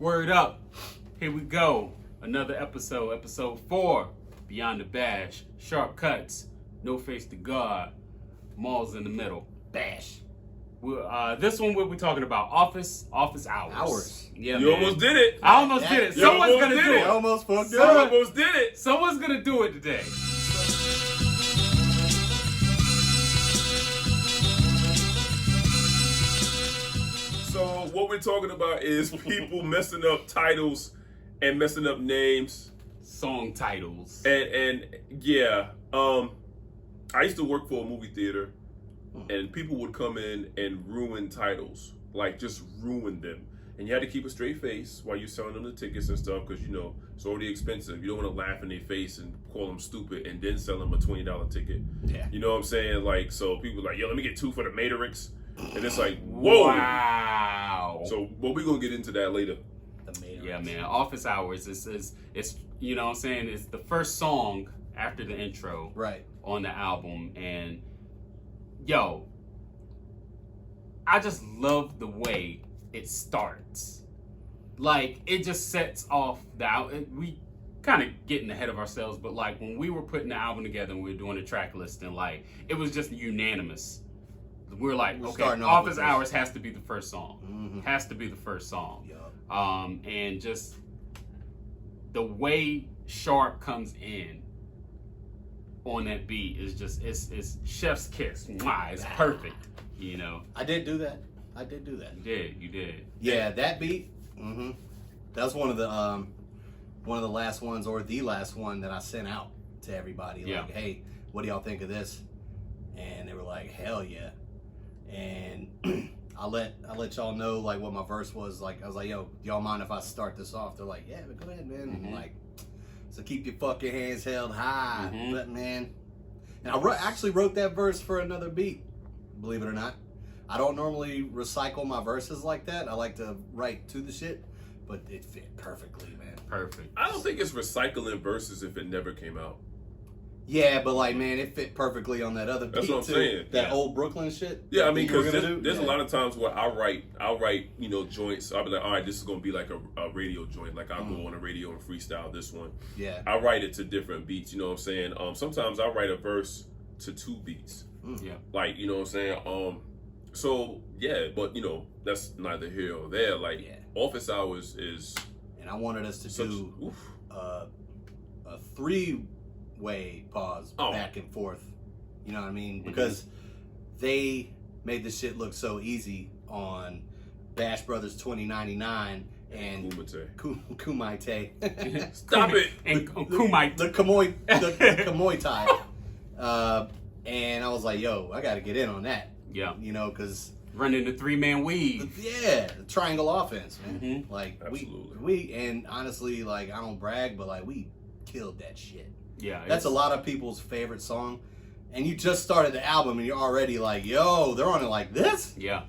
Word up. Here we go. Another episode 4. Beyond the Bash. Sharp cuts. No face to God. Mallz in the middle. Bash. This one we'll be talking about office hours. Yeah, you almost did it. I almost did it. Someone's gonna do it. You almost fucked up. You almost did it. Someone's gonna do it today. So what we're talking about is people messing up titles and messing up names, song titles, and yeah. I used to work for a movie theater, and people would come in and ruin titles, like just ruin them. And you had to keep a straight face while you're selling them the tickets and stuff, because you know it's already expensive. You don't want to laugh in their face and call them stupid and then sell them a $20 ticket. Yeah, you know what I'm saying? Like, so people are like, yo, let me get 2 for the Matrix. And it's like, whoa. Wow. So, but we're going to get into that later. Yeah, man. Office Hours is you know what I'm saying? It's the first song after the intro. Right. On the album. And, yo, I just love the way it starts. Like, it just sets off we kind of getting ahead of ourselves, but like when we were putting the album together and we were doing the track list, and like, it was just unanimous. We're like, okay, Office Hours has to be the first song. Mm-hmm. Has to be the first song. Yep. And just the way Sharp comes in on that beat is just, it's chef's kiss. Mwah, it's perfect, you know. I did do that. You did. Yeah, that beat. Mm-hmm. That was one of the last ones, or the last one that I sent out to everybody. Like, hey, what do y'all think of this? And they were like, hell yeah. And I let y'all know like what my verse was. Like, I was like, yo, y'all mind if I start this off? They're like, yeah, but go ahead, man. Mm-hmm. And like, so keep your fucking hands held high. Mm-hmm. But man, and I actually wrote that verse for another beat, believe it or not. I don't normally recycle my verses like that. I like to write to the shit, but it fit perfectly, man. Perfect. I don't think it's recycling verses if it never came out. Yeah, but like, man, it fit perfectly on that other beat. That's what I'm too. saying. That old Brooklyn shit. Yeah, I mean, because there's a lot of times where I'll write, you know, joints. I'll be like, all right, this is going to be like a radio joint. Like, I'll go on a radio and freestyle this one. Yeah. I write it to different beats, you know what I'm saying? Sometimes I write a verse to 2 beats. Yeah. Like, you know what I'm saying? So, yeah, but, you know, that's neither here or there. Like, Office Hours is... And I wanted us to do a 3-way pause back and forth. You know what I mean? Because they made this shit look so easy on Bash Brothers 2099 and Kumite. Stop it! And Kumite. The Kamoy tie. And I was like, yo, I got to get in on that. Yeah. You know, because... running the 3-man weave. Yeah, the triangle offense, man. Mm-hmm. Like, absolutely. we and honestly, like, I don't brag, but like, we killed that shit. Yeah. That's a lot of people's favorite song. And you just started the album and you're already like, yo, they're on it like this? Yeah.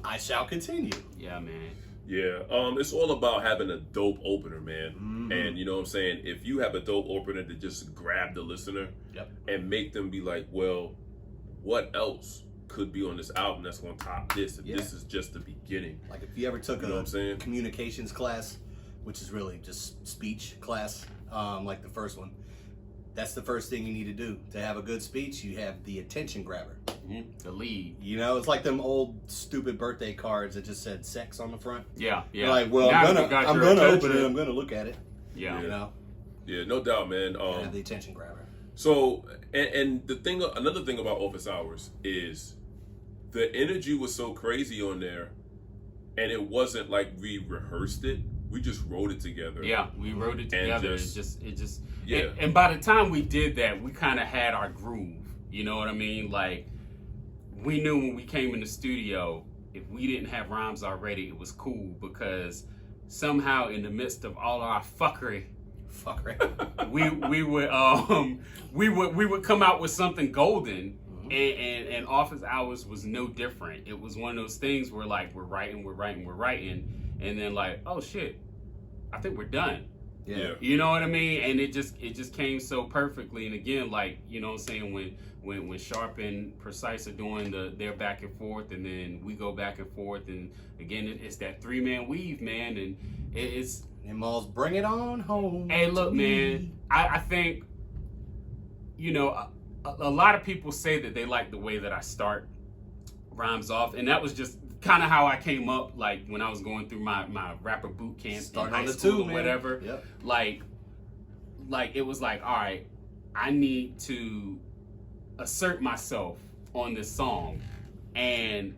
I shall continue. Yeah, man. Yeah, it's all about having a dope opener, man. Mm-hmm. And you know what I'm saying? If you have a dope opener to just grab the listener and make them be like, well, what else could be on this album that's going to top this? And this is just the beginning. Like, if you ever took a communications class, which is really just speech class, like the first one, that's the first thing you need to do. To have a good speech, you have the attention grabber. Mm-hmm. The lead. You know, it's like them old stupid birthday cards that just said sex on the front. Yeah. You're like, well, I'm gonna open it. I'm gonna look at it. Yeah. You know. Yeah, no doubt, man. Have the attention grabber. So, and another thing about Office Hours is the energy was so crazy on there, and it wasn't like we rehearsed it. We just wrote it together. Yeah, we wrote it together. Yeah. And by the time we did that, we kind of had our groove. You know what I mean? Like, we knew when we came in the studio, if we didn't have rhymes already, it was cool, because somehow in the midst of all our fuckery, we would come out with something golden. And Office Hours was no different. It was one of those things where like we're writing, and then like, oh shit, I think we're done. Yeah. You know what I mean? And it just came so perfectly. And again, like, you know what I'm saying, when Sharp and Precyce are doing their back and forth, and then we go back and forth, and again it's that 3-man weave, man, and it's And Mallz, bring it on home. Hey, look, man, I think, you know, a lot of people say that they like the way that I start rhymes off, and that was just kind of how I came up, like when I was going through my rapper boot camp in high school or whatever. Yep. Like it was like, all right, I need to assert myself on this song, and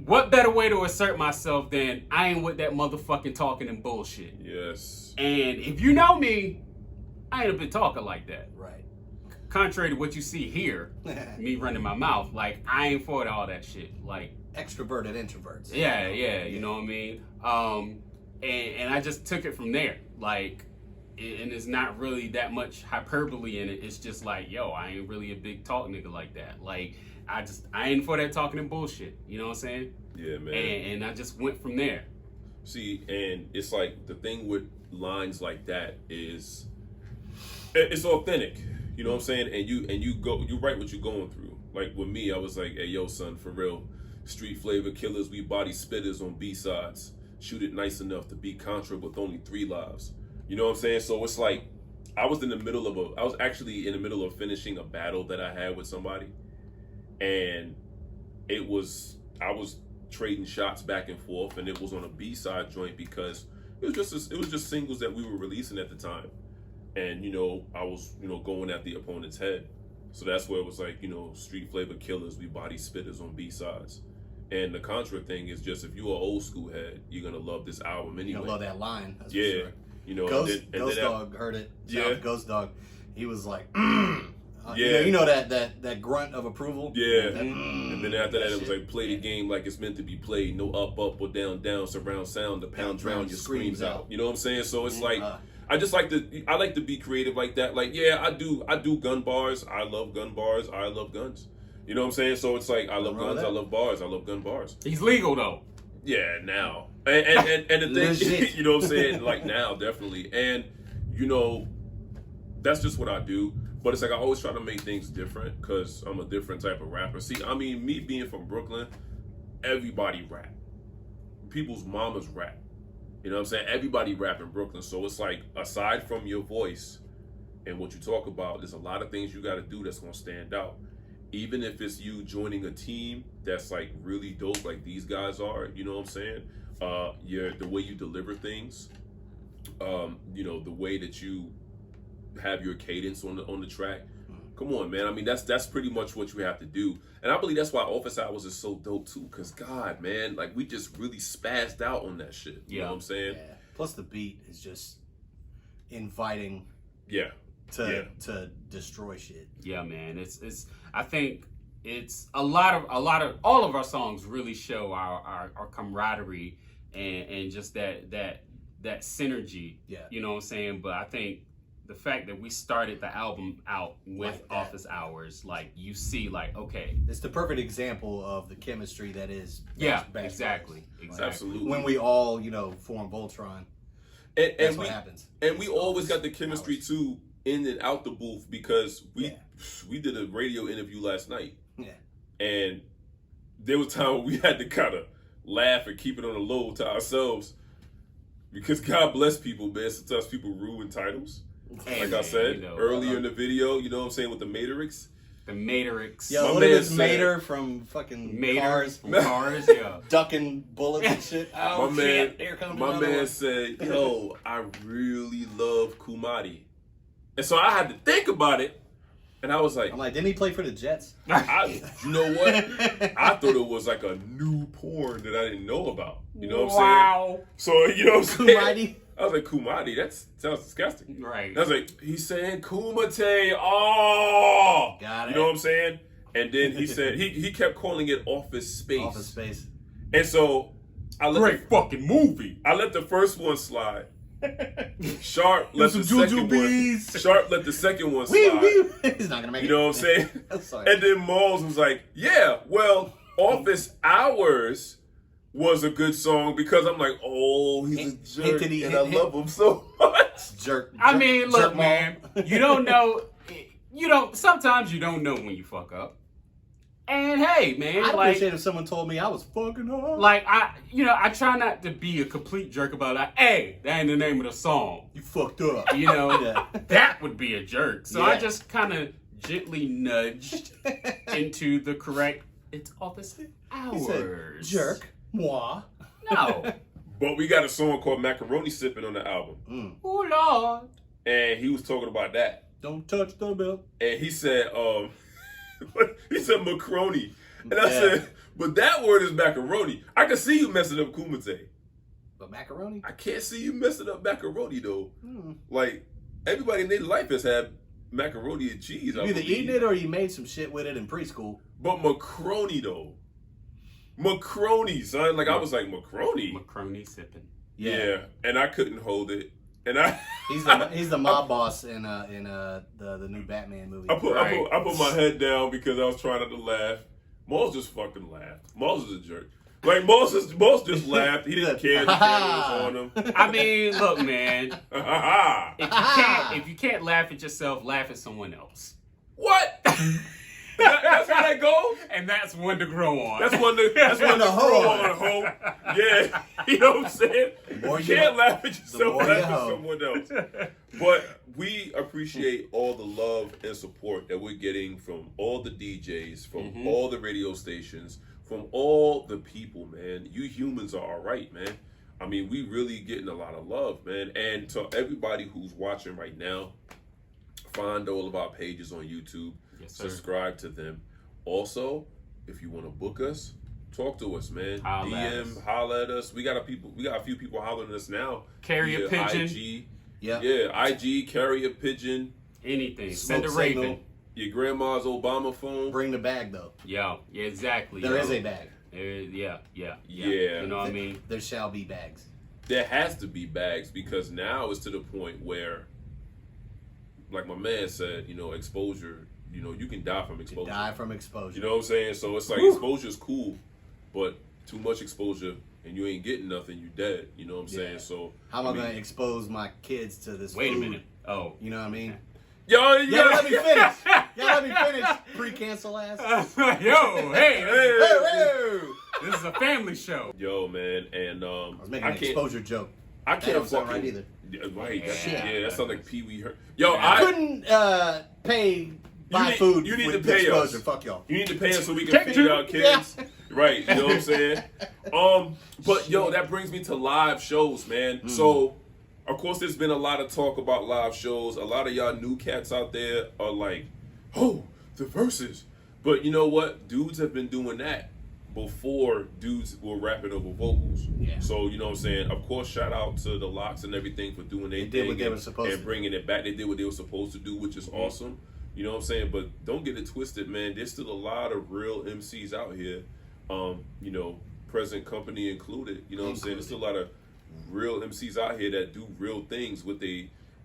what better way to assert myself than I ain't with that motherfucking talking and bullshit. Yes. And if you know me, I ain't been talking like that. Right. Contrary to what you see here, me running my mouth, like I ain't for all that shit. Like Extroverted introverts. yeah, you know what I mean? And I just took it from there. Like, and it's not really that much hyperbole in it. It's just like, yo, I ain't really a big talk nigga like that. Like, I ain't for that talking and bullshit. You know what I'm saying? Yeah, man. And I just went from there. See, and it's like the thing with lines like that is it's authentic. You know what I'm saying? And you write what you're going through. Like with me, I was like, hey, yo, son, for real. Street flavor killers, we body spitters on B-sides. Shoot it nice enough to beat Contra with only 3 lives. You know what I'm saying? So it's like I was actually in the middle of finishing a battle that I had with somebody. And I was trading shots back and forth, and it was on a B-side joint because it was just singles that we were releasing at the time. And, you know, I was, you know, going at the opponent's head. So that's where it was like, you know, street flavor killers, we body spitters on B-sides. And the Contra thing is just, if you're an old school head, you're going to love this album anyway. You're going to love that line. That's yeah. For sure. You know, Ghost Dog heard it. Yeah. Ghost Dog. He was like, yeah. You know that grunt of approval? Yeah. That, and then after that, it was like, play the game like it's meant to be played. No up, up, or down, down, surround sound. The pound drown your screams out. You know what I'm saying? So it's like, I like to be creative like that. Like, yeah, I do gun bars. I love gun bars. I love guns. You know what I'm saying? So it's like, I love guns. I love bars. I love gun bars. He's legal though. Yeah, now. And the thing, you know what I'm saying? Like now, definitely. And, you know, that's just what I do. But it's like I always try to make things different because I'm a different type of rapper. See, I mean, me being from Brooklyn, everybody rap. People's mamas rap. You know what I'm saying? Everybody rap in Brooklyn. So it's like, aside from your voice and what you talk about, there's a lot of things you got to do that's going to stand out. Even if it's you joining a team that's like really dope, like these guys are, you know what I'm saying? The way you deliver things, you know, the way that you have your cadence on the track. Come on, man. I mean, that's pretty much what you have to do. And I believe that's why Office Hours is so dope too. Cause God, man, like we just really spazzed out on that shit. You know what I'm saying? Yeah. Plus the beat is just inviting. Yeah. To destroy shit. Yeah, man. It's I think it's a lot of all of our songs really show our camaraderie and just that synergy. Yeah. You know what I'm saying? But I think the fact that we started the album out with like Office Hours, like you see, like, okay. It's the perfect example of the chemistry that is exactly. Absolutely. When we all, you know, form Voltron. That's what happens. And we always got the chemistry too in and out the booth because we did a radio interview last night. Yeah. And there was time where we had to kind of laugh and keep it on the low to ourselves because God bless people, man. Sometimes people ruin titles. Like I said earlier in the video, you know what I'm saying, with the Matrix. The Matrix. Yo, look at this Mater from fucking Cars. From Cars, yeah. Ducking bullets and shit. Oh, my man said, yo, I really love Kumadi. And so I had to think about it. And I was like, I'm like, didn't he play for the Jets? You know what? I thought it was like a new porn that I didn't know about. You know what I'm saying? Wow. So, you know what I'm saying? Kumadi? I was like, Kumadi, that sounds disgusting. Right. I was like, he's saying Kumite. Oh. Got it. You know what I'm saying? And then he said, he kept calling it Office Space. Office Space. And so, great fucking movie. I let the first one slide. Sharp let the second one. Sharp let the second one slide. He's not gonna make it. You know what I'm saying? Sorry. And then Mallz was like, "Yeah, well, Office Hours was a good song because I'm like, oh, he's a jerk, Hint, and I love him so much. Jerk. I mean, look, jerk man, you don't know. Sometimes you don't know when you fuck up. And hey, man, I'd like, appreciate if someone told me I was fucking up. like I try not to be a complete jerk about it. Hey, that ain't the name of the song. You fucked up. Yeah. That would be a jerk. So I Yeah. just kind of gently nudged into the correct. It's office He hours. said, jerk. Moi. No. But we got a song called Macaroni Sipping on the album. Oh Lord. And he was talking about that. Don't touch the bell. And he said, he said macaroni. And I Yeah. said, but that word is macaroni. I can see you messing up kumite. But macaroni? I can't see you messing up macaroni though. Hmm. Like, everybody in their life has had macaroni and cheese. You either eating it or you made some shit with it in preschool. But macaroni though. Macaroni, son. Like, I was like, macaroni? Macaroni sipping. Yeah. And I couldn't hold it. And He's the mob boss in the new Batman movie. I put my head down because I was trying not to laugh. Mallz just fucking laughed. Mallz is a jerk. Like, Mallz just laughed. He didn't care. The camera was on him. I mean, look, man. If you can't laugh at yourself, laugh at someone else. What? That's how that goes? And that's one to grow on. That's one to hoe on, hoe. Yeah. You know what I'm saying? You can't laugh at yourself, laugh at someone else. But we appreciate all the love and support that we're getting from all the DJs, from all the radio stations, from all the people, man. You humans are all right, man. I mean, we really getting a lot of love, man. And to everybody who's watching right now, find all of our pages on YouTube. Yes, sir. Subscribe to them. Also, if you want to book us, talk to us, man. Holla at us. We got a few people hollering at us now. Carry a pigeon. IG. Yeah, IG, carry a pigeon. Anything. Smoke Send a raven. signal. Your grandma's Obama phone. Bring the bag though. Yeah, exactly. There is a bag. Yeah. Yeah. You know what I mean? There shall be bags. There has to be bags because now it's to the point where, like my man said, exposure. You can die from exposure. Die from exposure. You know what I'm saying? So it's like exposure is cool, but too much exposure and you ain't getting nothing, you dead. You know what I'm saying? So how am I gonna expose my kids to this? Wait a food? minute. Oh, You know what I mean? Yo, You gotta let me finish. You gotta let me finish. Pre-cancel ass. yo, hey, Hey. this is a family show. Yo, man, and I was making an exposure joke. I That can't don't sound fucking right either. Right? Yeah. That sounds like Pee Wee. Yo, I I couldn't buy food. You need with to pay exposure. us. Fuck y'all. You need to pay us so we can feed our kids. Yeah. Right, you know what I'm saying? But yo, that brings me to live shows, man. So, of course, there's been a lot of talk about live shows. A lot of y'all new cats out there are like, oh, the verses. But you know what? Dudes have been doing that before dudes were rapping over vocals. Yeah. So, you know what I'm saying? Of course, shout out to the Locks and everything for doing their They did thing what they were supposed and to. bringing it back. They did what they were supposed to do, which is awesome. You know what I'm saying? But don't get it twisted, man. There's still a lot of real MCs out here, present company included. You know what I'm saying? There's still a lot of real MCs out here that do real things with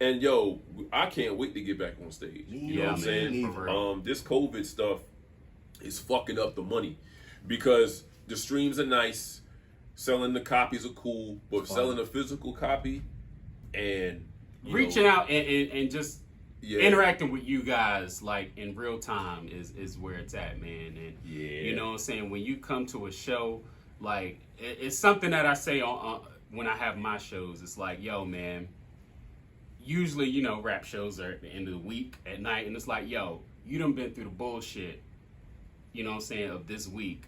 and yo, I can't wait to get back on stage. You know what I'm saying? for real. This COVID stuff is fucking up the money because the streams are nice, selling the copies are cool, but selling a physical copy and Reaching out and just yeah. interacting with you guys like in real time is where it's at, man. And Yeah. you know what I'm saying? When you come to a show, like it's something that I say on when I have my shows. It's like, yo, man, usually, rap shows are at the end of the week at night, and it's like, yo, you done been through the bullshit, you know what I'm saying, of this week.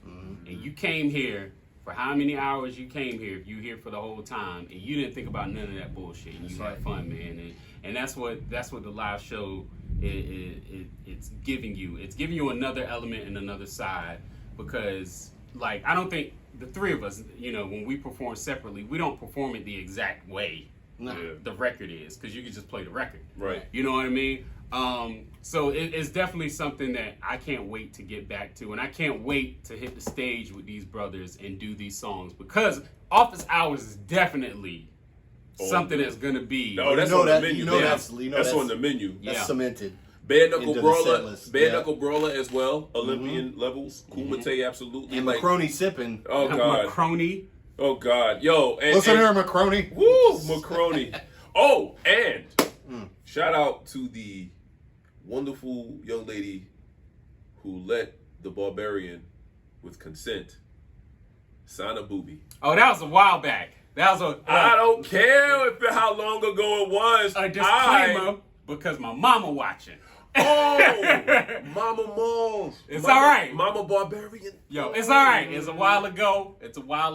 And you came here for how many hours you came here, if you here for the whole time, and you didn't think about none of that bullshit, and you had fun, man. And that's what the live show it's giving you. It's giving you another element and another side, because like I don't think the three of us, when we perform separately, we don't perform it the exact way the record is, because you can just play the record. Right. You know what I mean? So it's definitely something that I can't wait to get back to, and I can't wait to hit the stage with these brothers and do these songs, because Office Hours is definitely something that's gonna be. No, that's on the menu. That's on the menu. That's Yeah. cemented. Bare Knuckle into the Brawler, set list. Bare Yeah. Knuckle Brawler as well. Olympian levels. Kumite, absolutely. And Like, Macroni sipping. oh god, Macaroni. oh god, yo, and, Listen and, here, Macroni. woo, Macaroni. Oh, and Mm. shout out to the wonderful young lady who let the Barbarian, with consent, sign a boobie. Oh, that was a while back. That was I don't care how long ago it was. a disclaimer because my mama watching. Oh, Mama Mallz. It's Mama, all right. Mama Barbarian. Yo, it's all right. It's a while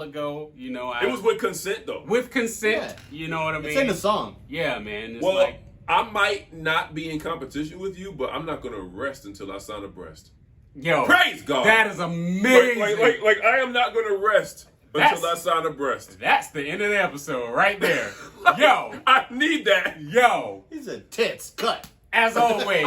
ago. You know, It was with consent though. with consent. Yeah. You know what I mean? It's in the song. Yeah, man. It's Well, like, I might not be in competition with you, but I'm not gonna rest until I sign a breast. yo, Praise God. that is amazing. Like I am not gonna rest until That's- I sign a breast. That's the end of the episode right there. Yo, I need that. yo. He said tits cut. As always,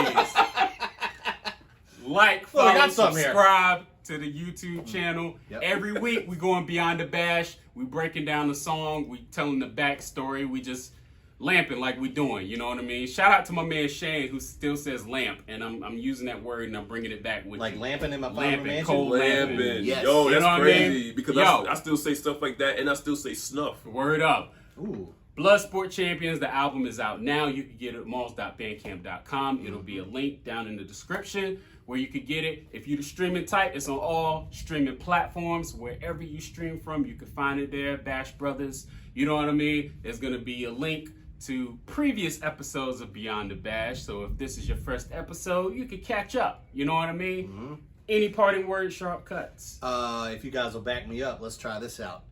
like, Well, I follow, got something here. subscribe to the YouTube channel. Yep. Every week we going beyond the bash. We breaking down the song. We telling the backstory. We just lamping like we doing. You know what I mean? Shout out to my man Shane who still says lamp, and I'm using that word and I'm bringing it back with Like you. lamping in my Lamping, mansion. cold Lamping. Yes. Yo, You that's know what I crazy. mean? Because Yo. I still say stuff like that, and I still say snuff. Word up. Ooh. Bloodsport Champions, the album is out now. You can get it at mallz.bandcamp.com. It'll be a link down in the description where you could get it. If you're the streaming type, it's on all streaming platforms. Wherever you stream from, you can find it there. Bash Brothers, you know what I mean? There's going to be a link to previous episodes of Beyond the Bash. So if this is your first episode, you can catch up. You know what I mean? Mm-hmm. Any parting words, sharp cuts? If you guys will back me up, let's try this out.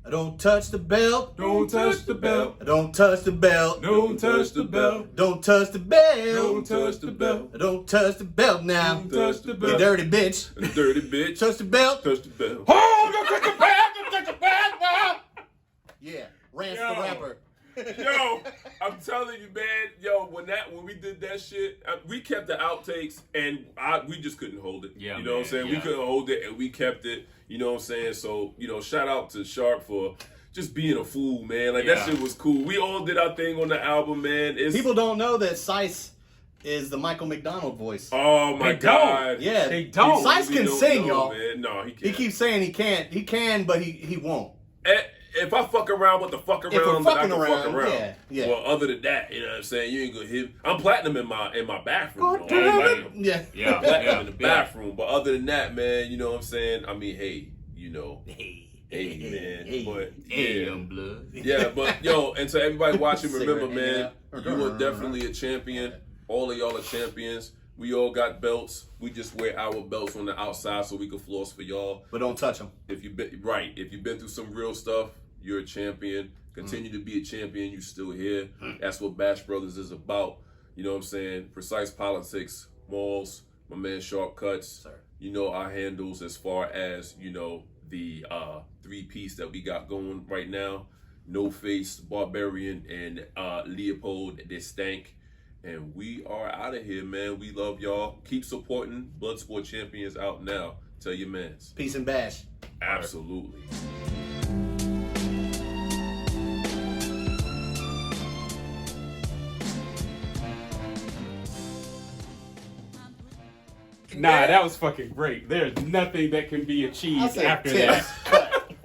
I don't touch the belt. Don't touch the belt. I don't touch the belt. Don't touch the belt. Don't touch the belt. Don't touch the belt. I don't touch the belt now. Don't touch the You belt. dirty bitch. Dirty bitch. Touch the belt. Touch the bell. Oh, don't touch the belt. Don't touch the belt now. Yeah. Rance Yo. the rapper. Yo, I'm telling you, man. Yo, when we did that shit, we kept the outtakes, and we just couldn't hold it. Yeah, you know what I'm man, saying? We yeah. couldn't hold it, and we kept it. You know what I'm saying? So, shout out to Sharp for just being a fool, man. Like, Yeah. that shit was cool. We all did our thing on the album, man. People don't know that Precyce is the Michael McDonald voice. Oh, my They don't. God. Yeah. They don't. Precyce We can don't sing, know, y'all. man. No, he can't. He keeps saying he can't. He can, but he won't. If I fuck around with the fuck around, If we're then I fucking can around, fuck around. yeah, yeah. Well, other than that, you know what I'm saying? You ain't gonna hit. I'm platinum in my bathroom. God though. I'm damn platinum. it. Yeah. Yeah, Platinum yeah, in the yeah. bathroom. But other than that, man, you know what I'm saying? I mean, hey, hey, man. hey. But Hey, yeah. young blood. Yeah, but yo, and to everybody watching, remember, Cigarette man, hanging you out. are definitely a champion. All of y'all are champions. We all got belts. We just wear our belts on the outside so we can floss for y'all. But don't touch him. If you've been through some real stuff, you're a champion. Continue to be a champion. You still here. That's what Bash Brothers is about. You know what I'm saying? Precyce Politix, Mallz, my man Shortcuts. Sir. You know our handles as far as, the three-piece that we got going right now. No Face, Barbarian, and Leopold the Stank. And we are out of here, man. We love y'all. Keep supporting Bloodsport Champions out now. Tell your mans. Peace and bash. Absolutely. Nah, that was fucking great. There's nothing that can be I achieved said after tits that. cut.